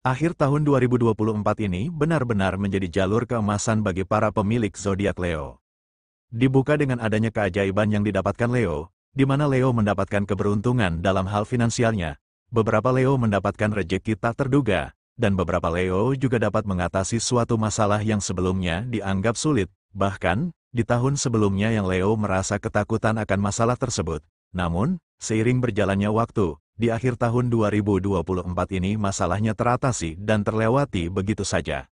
Akhir tahun 2024 ini benar-benar menjadi jalur keemasan bagi para pemilik zodiak Leo. Dibuka dengan adanya keajaiban yang didapatkan Leo, di mana Leo mendapatkan keberuntungan dalam hal finansialnya. Beberapa Leo mendapatkan rejeki tak terduga, dan beberapa Leo juga dapat mengatasi suatu masalah yang sebelumnya dianggap sulit. Bahkan, di tahun sebelumnya yang Leo merasa ketakutan akan masalah tersebut. Namun, seiring berjalannya waktu, di akhir tahun 2024 ini masalahnya teratasi dan terlewati begitu saja.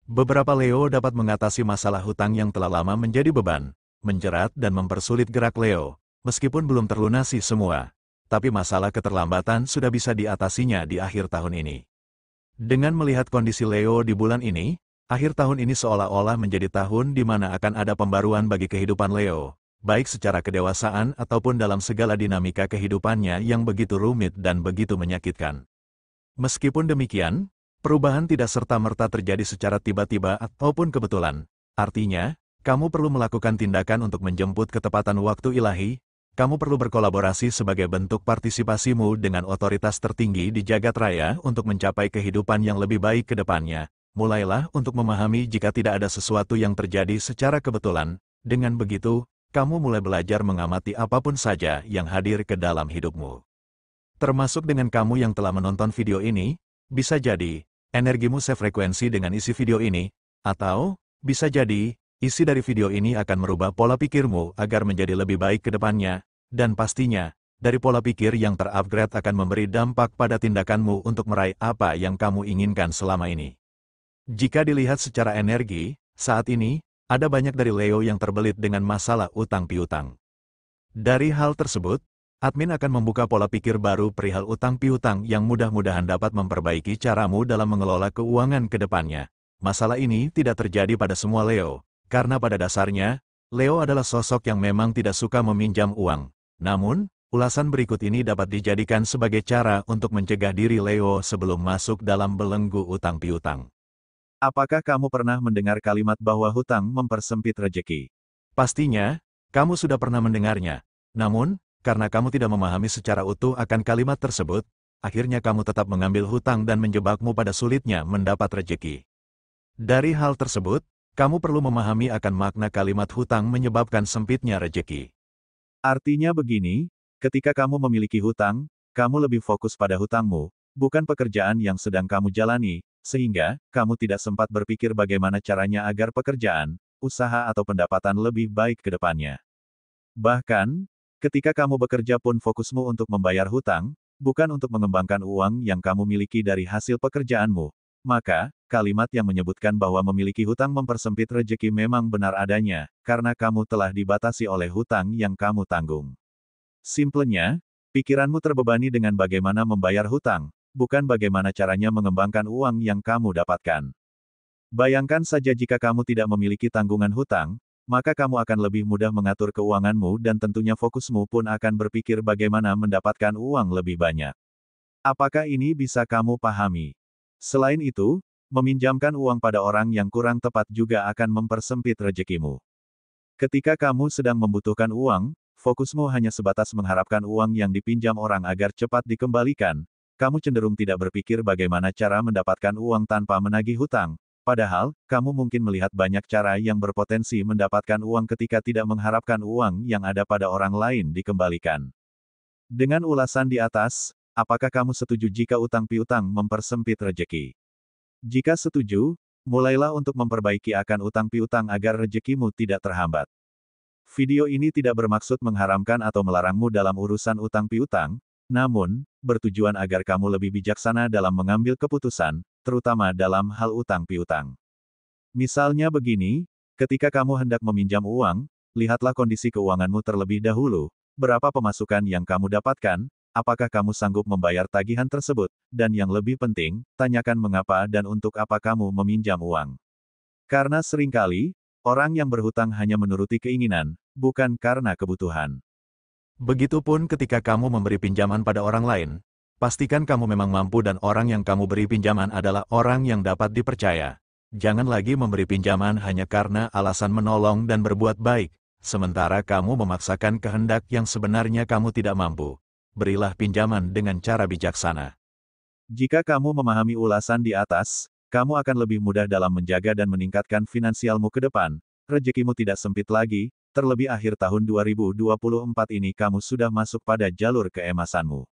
Beberapa Leo dapat mengatasi masalah hutang yang telah lama menjadi beban, menjerat dan mempersulit gerak Leo, meskipun belum terlunasi semua. Tapi masalah keterlambatan sudah bisa diatasinya di akhir tahun ini. Dengan melihat kondisi Leo di bulan ini, akhir tahun ini seolah-olah menjadi tahun di mana akan ada pembaruan bagi kehidupan Leo, baik secara kedewasaan ataupun dalam segala dinamika kehidupannya yang begitu rumit dan begitu menyakitkan. Meskipun demikian, perubahan tidak serta-merta terjadi secara tiba-tiba ataupun kebetulan. Artinya, kamu perlu melakukan tindakan untuk menjemput ketepatan waktu ilahi. Kamu perlu berkolaborasi sebagai bentuk partisipasimu dengan otoritas tertinggi di jagat raya untuk mencapai kehidupan yang lebih baik ke depannya. Mulailah untuk memahami jika tidak ada sesuatu yang terjadi secara kebetulan. Dengan begitu, kamu mulai belajar mengamati apapun saja yang hadir ke dalam hidupmu. Termasuk dengan kamu yang telah menonton video ini, bisa jadi, energimu sefrekuensi dengan isi video ini, atau, bisa jadi, isi dari video ini akan merubah pola pikirmu agar menjadi lebih baik ke depannya, dan pastinya, dari pola pikir yang terupgrade akan memberi dampak pada tindakanmu untuk meraih apa yang kamu inginkan selama ini. Jika dilihat secara energi, saat ini, ada banyak dari Leo yang terbelit dengan masalah utang piutang. Dari hal tersebut, admin akan membuka pola pikir baru perihal utang piutang yang mudah-mudahan dapat memperbaiki caramu dalam mengelola keuangan ke depannya. Masalah ini tidak terjadi pada semua Leo, karena pada dasarnya, Leo adalah sosok yang memang tidak suka meminjam uang. Namun, ulasan berikut ini dapat dijadikan sebagai cara untuk mencegah diri Leo sebelum masuk dalam belenggu utang piutang. Apakah kamu pernah mendengar kalimat bahwa hutang mempersempit rejeki? Pastinya, kamu sudah pernah mendengarnya. Namun, karena kamu tidak memahami secara utuh akan kalimat tersebut, akhirnya kamu tetap mengambil hutang dan menjebakmu pada sulitnya mendapat rejeki. Dari hal tersebut, kamu perlu memahami akan makna kalimat hutang menyebabkan sempitnya rejeki. Artinya begini, ketika kamu memiliki hutang, kamu lebih fokus pada hutangmu, bukan pekerjaan yang sedang kamu jalani, sehingga kamu tidak sempat berpikir bagaimana caranya agar pekerjaan, usaha atau pendapatan lebih baik ke depannya. Bahkan, ketika kamu bekerja pun fokusmu untuk membayar hutang, bukan untuk mengembangkan uang yang kamu miliki dari hasil pekerjaanmu. Maka, kalimat yang menyebutkan bahwa memiliki hutang mempersempit rejeki memang benar adanya, karena kamu telah dibatasi oleh hutang yang kamu tanggung. Simpelnya, pikiranmu terbebani dengan bagaimana membayar hutang, bukan bagaimana caranya mengembangkan uang yang kamu dapatkan. Bayangkan saja jika kamu tidak memiliki tanggungan hutang, maka kamu akan lebih mudah mengatur keuanganmu dan tentunya fokusmu pun akan berpikir bagaimana mendapatkan uang lebih banyak. Apakah ini bisa kamu pahami? Selain itu, meminjamkan uang pada orang yang kurang tepat juga akan mempersempit rezekimu. Ketika kamu sedang membutuhkan uang, fokusmu hanya sebatas mengharapkan uang yang dipinjam orang agar cepat dikembalikan. Kamu cenderung tidak berpikir bagaimana cara mendapatkan uang tanpa menagih hutang. Padahal, kamu mungkin melihat banyak cara yang berpotensi mendapatkan uang ketika tidak mengharapkan uang yang ada pada orang lain dikembalikan. Dengan ulasan di atas, apakah kamu setuju jika utang piutang mempersempit rejeki? Jika setuju, mulailah untuk memperbaiki akan utang piutang agar rejekimu tidak terhambat. Video ini tidak bermaksud mengharamkan atau melarangmu dalam urusan utang piutang, namun, bertujuan agar kamu lebih bijaksana dalam mengambil keputusan, terutama dalam hal utang piutang. Misalnya begini, ketika kamu hendak meminjam uang, lihatlah kondisi keuanganmu terlebih dahulu, berapa pemasukan yang kamu dapatkan, apakah kamu sanggup membayar tagihan tersebut, dan yang lebih penting, tanyakan mengapa dan untuk apa kamu meminjam uang. Karena seringkali, orang yang berhutang hanya menuruti keinginan, bukan karena kebutuhan. Begitupun ketika kamu memberi pinjaman pada orang lain, pastikan kamu memang mampu dan orang yang kamu beri pinjaman adalah orang yang dapat dipercaya. Jangan lagi memberi pinjaman hanya karena alasan menolong dan berbuat baik, sementara kamu memaksakan kehendak yang sebenarnya kamu tidak mampu. Berilah pinjaman dengan cara bijaksana. Jika kamu memahami ulasan di atas, kamu akan lebih mudah dalam menjaga dan meningkatkan finansialmu ke depan. Rezekimu tidak sempit lagi, terlebih akhir tahun 2024 ini kamu sudah masuk pada jalur keemasanmu.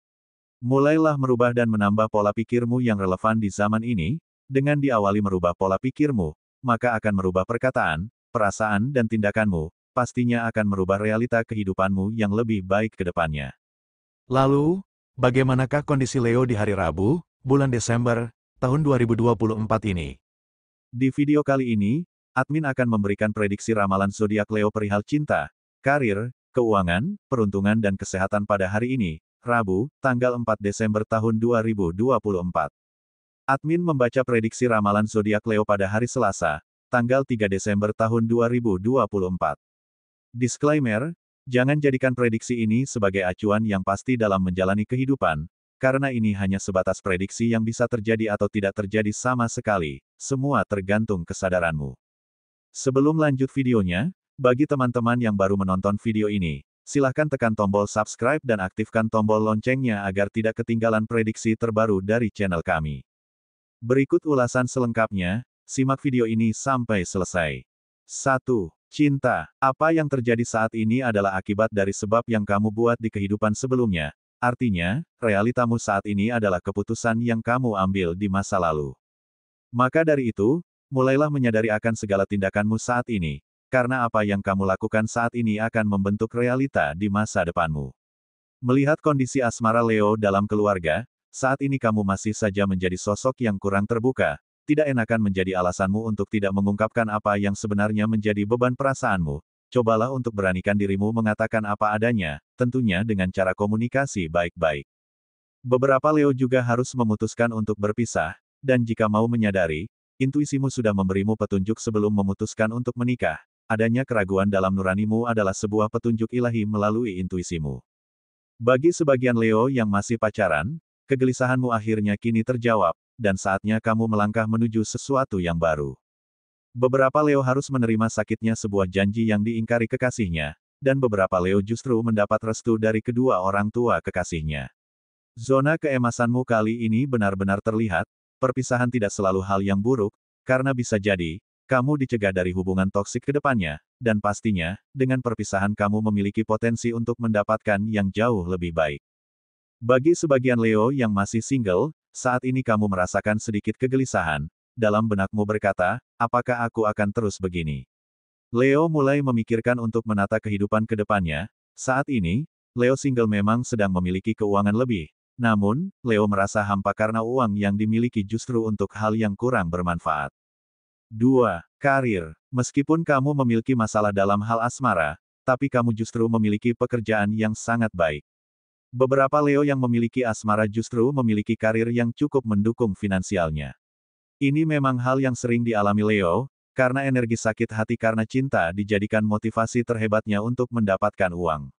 Mulailah merubah dan menambah pola pikirmu yang relevan di zaman ini. Dengan diawali merubah pola pikirmu, maka akan merubah perkataan, perasaan dan tindakanmu, pastinya akan merubah realita kehidupanmu yang lebih baik ke depannya. Lalu, bagaimanakah kondisi Leo di hari Rabu, bulan Desember, tahun 2024 ini? Di video kali ini, admin akan memberikan prediksi ramalan zodiak Leo perihal cinta, karir, keuangan, peruntungan dan kesehatan pada hari ini, Rabu, tanggal 4 Desember tahun 2024. Admin membaca prediksi ramalan zodiak Leo pada hari Selasa, tanggal 3 Desember tahun 2024. Disclaimer, jangan jadikan prediksi ini sebagai acuan yang pasti dalam menjalani kehidupan, karena ini hanya sebatas prediksi yang bisa terjadi atau tidak terjadi sama sekali, semua tergantung kesadaranmu. Sebelum lanjut videonya, bagi teman-teman yang baru menonton video ini, silahkan tekan tombol subscribe dan aktifkan tombol loncengnya agar tidak ketinggalan prediksi terbaru dari channel kami. Berikut ulasan selengkapnya, simak video ini sampai selesai. 1. Cinta. Apa yang terjadi saat ini adalah akibat dari sebab yang kamu buat di kehidupan sebelumnya. Artinya, realitamu saat ini adalah keputusan yang kamu ambil di masa lalu. Maka dari itu, mulailah menyadari akan segala tindakanmu saat ini, karena apa yang kamu lakukan saat ini akan membentuk realita di masa depanmu. Melihat kondisi asmara Leo dalam keluarga, saat ini kamu masih saja menjadi sosok yang kurang terbuka, tidak enakan menjadi alasanmu untuk tidak mengungkapkan apa yang sebenarnya menjadi beban perasaanmu. Cobalah untuk beranikan dirimu mengatakan apa adanya, tentunya dengan cara komunikasi baik-baik. Beberapa Leo juga harus memutuskan untuk berpisah, dan jika mau menyadari, intuisimu sudah memberimu petunjuk sebelum memutuskan untuk menikah. Adanya keraguan dalam nuranimu adalah sebuah petunjuk ilahi melalui intuisimu. Bagi sebagian Leo yang masih pacaran, kegelisahanmu akhirnya kini terjawab, dan saatnya kamu melangkah menuju sesuatu yang baru. Beberapa Leo harus menerima sakitnya sebuah janji yang diingkari kekasihnya, dan beberapa Leo justru mendapat restu dari kedua orang tua kekasihnya. Zona keemasanmu kali ini benar-benar terlihat, perpisahan tidak selalu hal yang buruk, karena bisa jadi, kamu dicegah dari hubungan toksik ke depannya, dan pastinya, dengan perpisahan kamu memiliki potensi untuk mendapatkan yang jauh lebih baik. Bagi sebagian Leo yang masih single, saat ini kamu merasakan sedikit kegelisahan, dalam benakmu berkata, apakah aku akan terus begini? Leo mulai memikirkan untuk menata kehidupan ke depannya. Saat ini, Leo single memang sedang memiliki keuangan lebih. Namun, Leo merasa hampa karena uang yang dimiliki justru untuk hal yang kurang bermanfaat. 2. Karir. Meskipun kamu memiliki masalah dalam hal asmara, tapi kamu justru memiliki pekerjaan yang sangat baik. Beberapa Leo yang memiliki asmara justru memiliki karir yang cukup mendukung finansialnya. Ini memang hal yang sering dialami Leo, karena energi sakit hati karena cinta dijadikan motivasi terhebatnya untuk mendapatkan uang.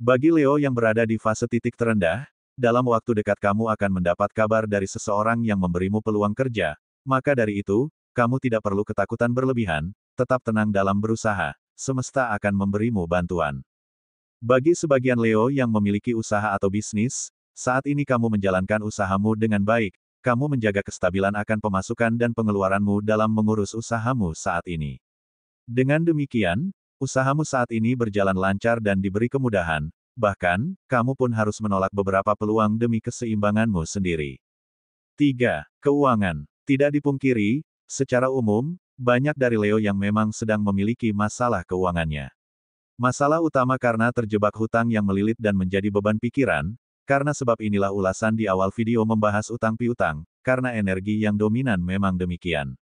Bagi Leo yang berada di fase titik terendah, dalam waktu dekat kamu akan mendapat kabar dari seseorang yang memberimu peluang kerja, maka dari itu, kamu tidak perlu ketakutan berlebihan, tetap tenang dalam berusaha, semesta akan memberimu bantuan. Bagi sebagian Leo yang memiliki usaha atau bisnis, saat ini kamu menjalankan usahamu dengan baik, kamu menjaga kestabilan akan pemasukan dan pengeluaranmu dalam mengurus usahamu saat ini. Dengan demikian, usahamu saat ini berjalan lancar dan diberi kemudahan, bahkan, kamu pun harus menolak beberapa peluang demi keseimbanganmu sendiri. 3. Keuangan. Tidak dipungkiri, secara umum, banyak dari Leo yang memang sedang memiliki masalah keuangannya. Masalah utama karena terjebak hutang yang melilit dan menjadi beban pikiran, karena sebab inilah ulasan di awal video membahas utang piutang, karena energi yang dominan memang demikian.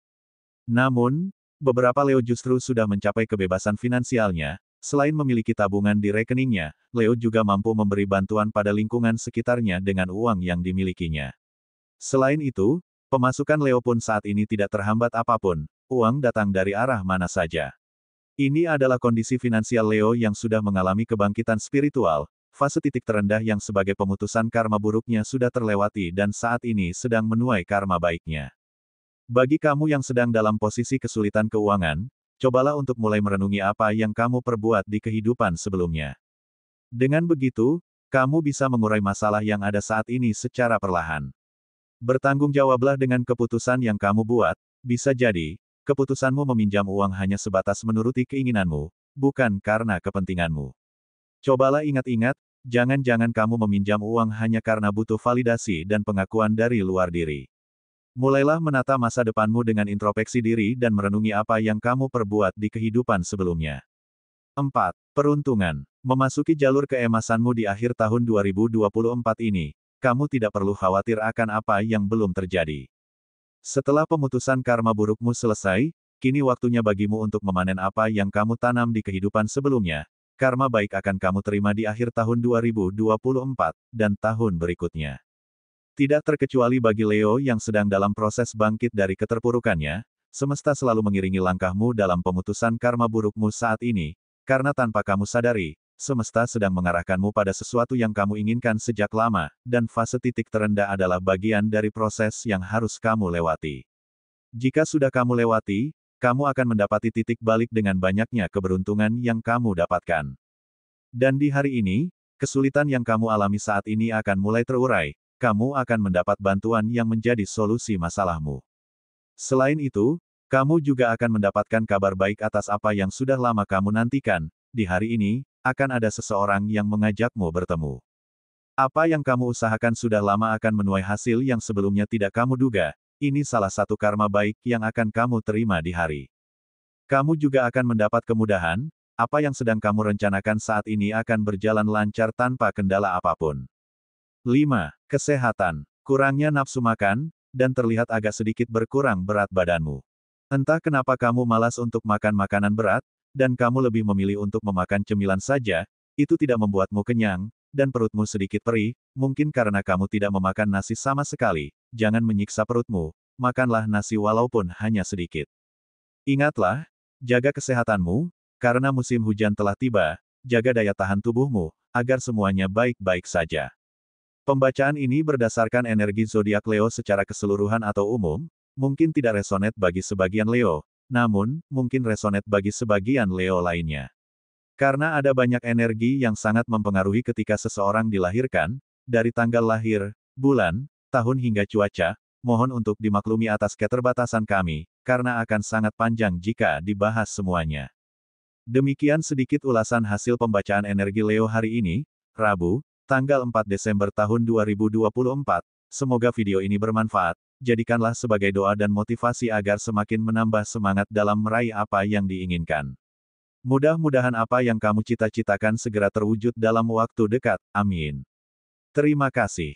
Namun, beberapa Leo justru sudah mencapai kebebasan finansialnya, selain memiliki tabungan di rekeningnya, Leo juga mampu memberi bantuan pada lingkungan sekitarnya dengan uang yang dimilikinya. Selain itu, pemasukan Leo pun saat ini tidak terhambat apapun, uang datang dari arah mana saja. Ini adalah kondisi finansial Leo yang sudah mengalami kebangkitan spiritual, fase titik terendah yang sebagai pemutusan karma buruknya sudah terlewati dan saat ini sedang menuai karma baiknya. Bagi kamu yang sedang dalam posisi kesulitan keuangan, cobalah untuk mulai merenungi apa yang kamu perbuat di kehidupan sebelumnya. Dengan begitu, kamu bisa mengurai masalah yang ada saat ini secara perlahan. Bertanggung jawablah dengan keputusan yang kamu buat, bisa jadi, keputusanmu meminjam uang hanya sebatas menuruti keinginanmu, bukan karena kepentinganmu. Cobalah ingat-ingat, jangan-jangan kamu meminjam uang hanya karena butuh validasi dan pengakuan dari luar diri. Mulailah menata masa depanmu dengan introspeksi diri dan merenungi apa yang kamu perbuat di kehidupan sebelumnya. 4. Peruntungan. Memasuki jalur keemasanmu di akhir tahun 2024 ini, kamu tidak perlu khawatir akan apa yang belum terjadi. Setelah pemutusan karma burukmu selesai, kini waktunya bagimu untuk memanen apa yang kamu tanam di kehidupan sebelumnya. Karma baik akan kamu terima di akhir tahun 2024 dan tahun berikutnya. Tidak terkecuali bagi Leo yang sedang dalam proses bangkit dari keterpurukannya, semesta selalu mengiringi langkahmu dalam pemutusan karma burukmu saat ini, karena tanpa kamu sadari, semesta sedang mengarahkanmu pada sesuatu yang kamu inginkan sejak lama, dan fase titik terendah adalah bagian dari proses yang harus kamu lewati. Jika sudah kamu lewati, kamu akan mendapati titik balik dengan banyaknya keberuntungan yang kamu dapatkan. Dan di hari ini, kesulitan yang kamu alami saat ini akan mulai terurai, kamu akan mendapat bantuan yang menjadi solusi masalahmu. Selain itu, kamu juga akan mendapatkan kabar baik atas apa yang sudah lama kamu nantikan. Di hari ini, akan ada seseorang yang mengajakmu bertemu. Apa yang kamu usahakan sudah lama akan menuai hasil yang sebelumnya tidak kamu duga. Ini salah satu karma baik yang akan kamu terima di hari. Kamu juga akan mendapat kemudahan, apa yang sedang kamu rencanakan saat ini akan berjalan lancar tanpa kendala apapun. 5. Kesehatan. Kurangnya nafsu makan, dan terlihat agak sedikit berkurang berat badanmu. Entah kenapa kamu malas untuk makan makanan berat, dan kamu lebih memilih untuk memakan cemilan saja, itu tidak membuatmu kenyang, dan perutmu sedikit perih, mungkin karena kamu tidak memakan nasi sama sekali. Jangan menyiksa perutmu, makanlah nasi walaupun hanya sedikit. Ingatlah, jaga kesehatanmu, karena musim hujan telah tiba, jaga daya tahan tubuhmu, agar semuanya baik-baik saja. Pembacaan ini berdasarkan energi zodiak Leo secara keseluruhan atau umum, mungkin tidak resonate bagi sebagian Leo, namun, mungkin resonate bagi sebagian Leo lainnya. Karena ada banyak energi yang sangat mempengaruhi ketika seseorang dilahirkan, dari tanggal lahir, bulan, tahun hingga cuaca, mohon untuk dimaklumi atas keterbatasan kami, karena akan sangat panjang jika dibahas semuanya. Demikian sedikit ulasan hasil pembacaan energi Leo hari ini, Rabu, tanggal 4 Desember tahun 2024. Semoga video ini bermanfaat. Jadikanlah sebagai doa dan motivasi agar semakin menambah semangat dalam meraih apa yang diinginkan. Mudah-mudahan apa yang kamu cita-citakan segera terwujud dalam waktu dekat. Amin. Terima kasih.